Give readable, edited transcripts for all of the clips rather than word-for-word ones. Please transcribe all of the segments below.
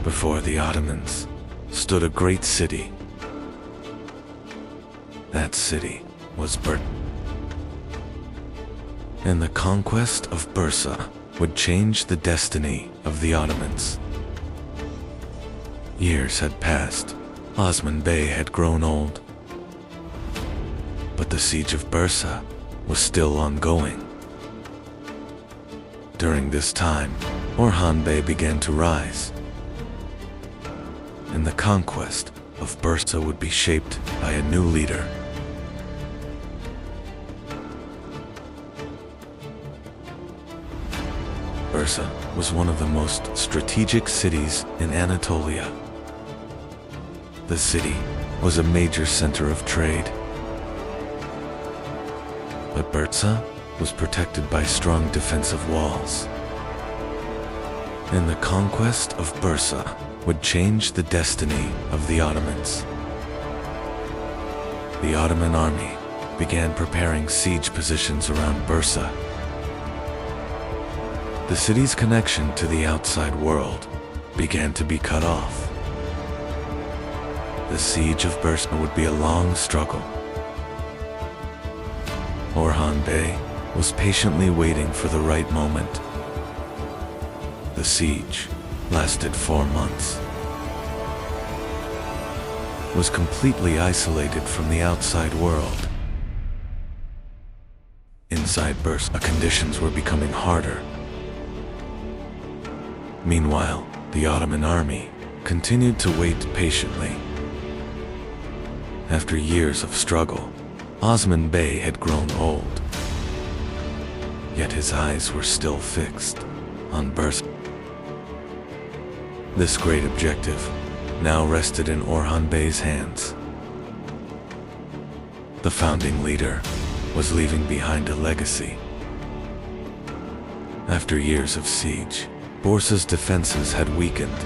Before the Ottomans stood a great city. That city was Bursa. And the conquest of Bursa would change the destiny of the Ottomans. Years had passed. Osman Bey had grown old. But the siege of Bursa was still ongoing. During this time, Orhan Bey began to rise, and the conquest of Bursa would be shaped by a new leader. Bursa was one of the most strategic cities in Anatolia. The city was a major center of trade. But Bursa was protected by strong defensive walls. And the conquest of Bursa would change the destiny of the Ottomans. The Ottoman army began preparing siege positions around Bursa. The city's connection to the outside world began to be cut off. The siege of Bursa would be a long struggle. Orhan Bey was patiently waiting for the right moment. The siege lasted 4 months. Was completely isolated from the outside world. Inside Bursa, conditions were becoming harder. Meanwhile, the Ottoman army continued to wait patiently. After years of struggle, Osman Bey had grown old. Yet his eyes were still fixed on Bursa. This great objective now rested in Orhan Bey's hands. The founding leader was leaving behind a legacy. After years of siege, Bursa's defenses had weakened.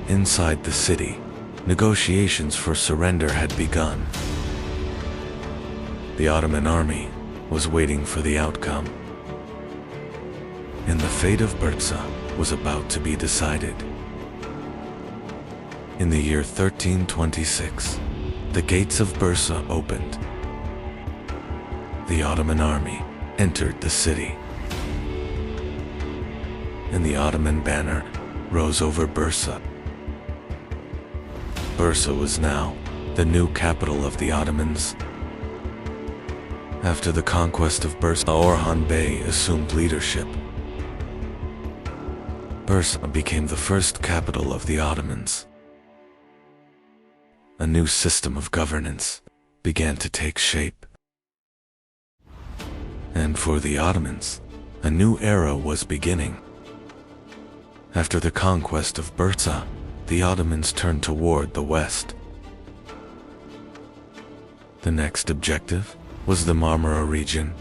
Inside the city, negotiations for surrender had begun. The Ottoman army was waiting for the outcome. And the fate of Bursa was about to be decided. In the year 1326, the gates of Bursa opened. The Ottoman army entered the city. And the Ottoman banner rose over Bursa. Bursa was now the new capital of the Ottomans. After the conquest of Bursa, Orhan Bey assumed leadership. Bursa became the first capital of the Ottomans. A new system of governance began to take shape. And for the Ottomans, a new era was beginning. After the conquest of Bursa, the Ottomans turned toward the west. The next objective was the Marmara region.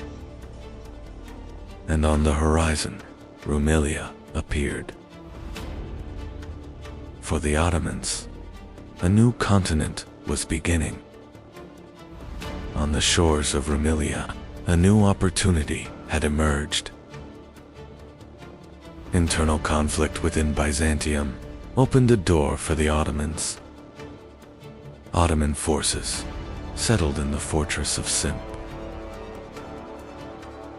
And on the horizon, Rumelia appeared. For the Ottomans, a new continent was beginning. On the shores of Rumelia, a new opportunity had emerged. Internal conflict within Byzantium opened a door for the Ottomans. Ottoman forces settled in the fortress of Simp.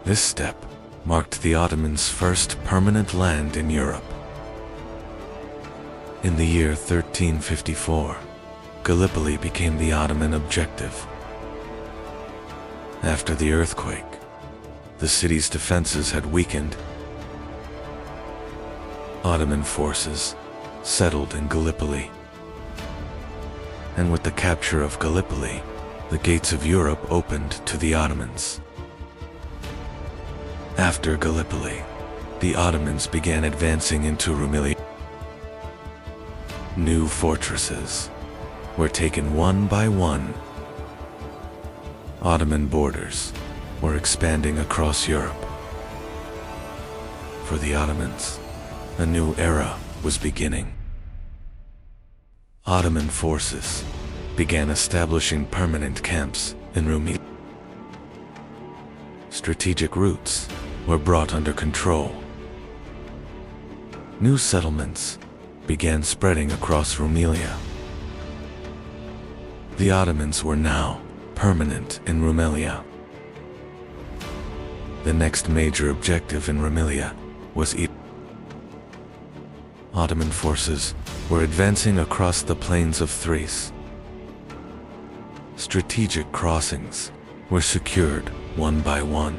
This step marked the Ottomans' first permanent land in Europe. In the year 1354, Gallipoli became the Ottoman objective. After the earthquake, the city's defenses had weakened. Ottoman forces settled in Gallipoli. And with the capture of Gallipoli, the gates of Europe opened to the Ottomans. After Gallipoli, the Ottomans began advancing into Rumelia. New fortresses were taken one by one. Ottoman borders were expanding across Europe. For the Ottomans, a new era was beginning. Ottoman forces began establishing permanent camps in Rumelia. Strategic routes were brought under control. New settlements began spreading across Rumelia. The Ottomans were now permanent in Rumelia. The next major objective in Rumelia was Edirne. Ottoman forces were advancing across the plains of Thrace. Strategic crossings were secured one by one.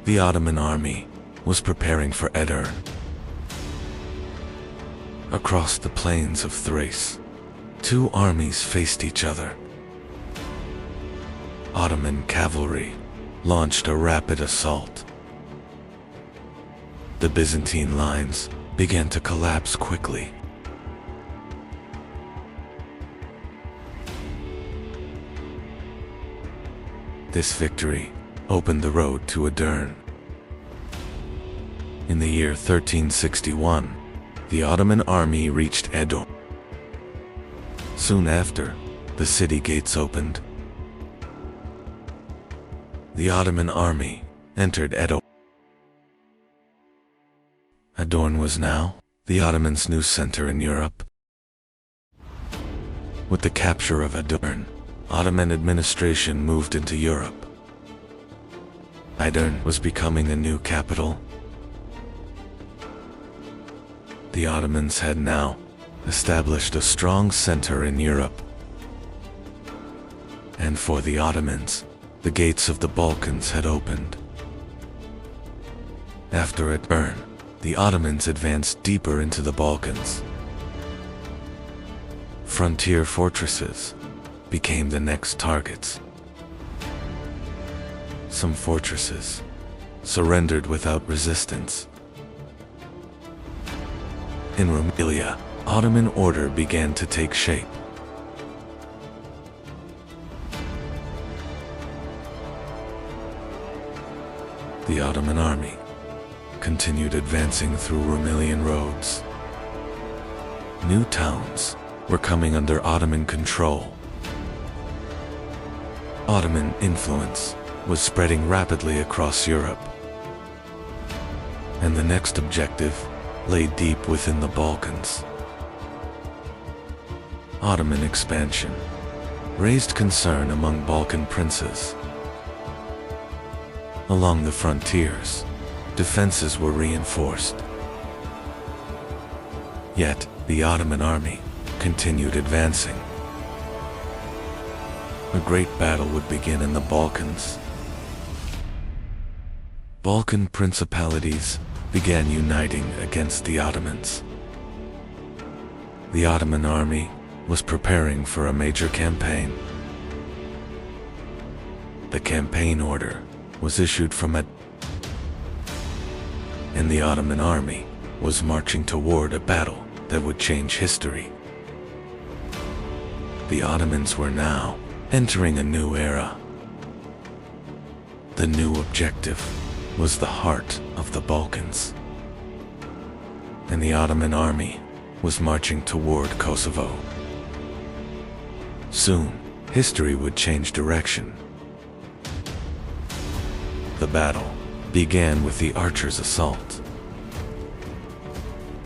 The Ottoman army was preparing for Edirne. Across the plains of Thrace, two armies faced each other. Ottoman cavalry launched a rapid assault. The Byzantine lines began to collapse quickly. This victory opened the road to Edirne. In the year 1361, the Ottoman army reached Edirne. Soon after, the city gates opened. The Ottoman army entered Edirne. Edirne was now the Ottomans' new center in Europe. With the capture of Edirne, Ottoman administration moved into Europe. Edirne was becoming a new capital. The Ottomans had now established a strong center in Europe. And for the Ottomans, the gates of the Balkans had opened. After Edirne, the Ottomans advanced deeper into the Balkans. Frontier fortresses became the next targets. Some fortresses surrendered without resistance. In Rumelia, Ottoman order began to take shape. The Ottoman army continued advancing through Rumelian roads. New towns were coming under Ottoman control. Ottoman influence was spreading rapidly across Europe. And the next objective lay deep within the Balkans. Ottoman expansion raised concern among Balkan princes. Along the frontiers, defenses were reinforced. Yet, the Ottoman army continued advancing. A great battle would begin in the Balkans. Balkan principalities began uniting against the Ottomans. The Ottoman army was preparing for a major campaign. The campaign order was issued from Edirne, and the Ottoman army was marching toward a battle that would change history. The Ottomans were now entering a new era. The new objective was the heart of the Balkans, and the Ottoman army was marching toward Kosovo. Soon, history would change direction. The battle began with the archers' assault.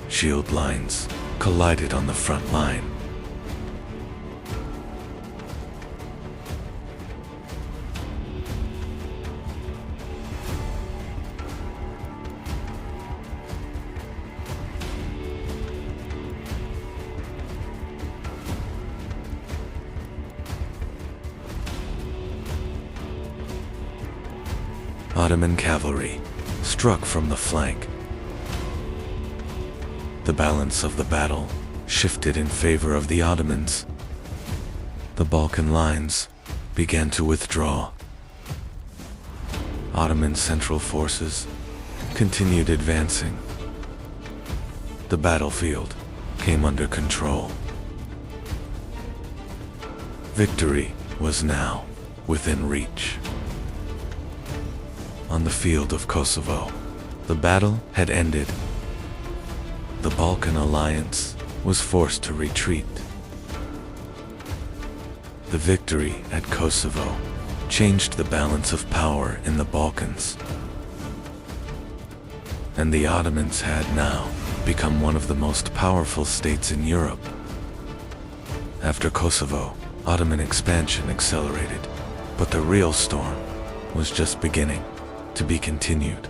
Shield lines collided on the front line. Ottoman cavalry struck from the flank. The balance of the battle shifted in favor of the Ottomans. The Balkan lines began to withdraw. Ottoman central forces continued advancing. The battlefield came under control. Victory was now within reach. On the field of Kosovo, the battle had ended. The Balkan alliance was forced to retreat. The victory at Kosovo changed the balance of power in the Balkans, and the Ottomans had now become one of the most powerful states in Europe. After Kosovo, Ottoman expansion accelerated, but the real storm was just beginning, to be continued.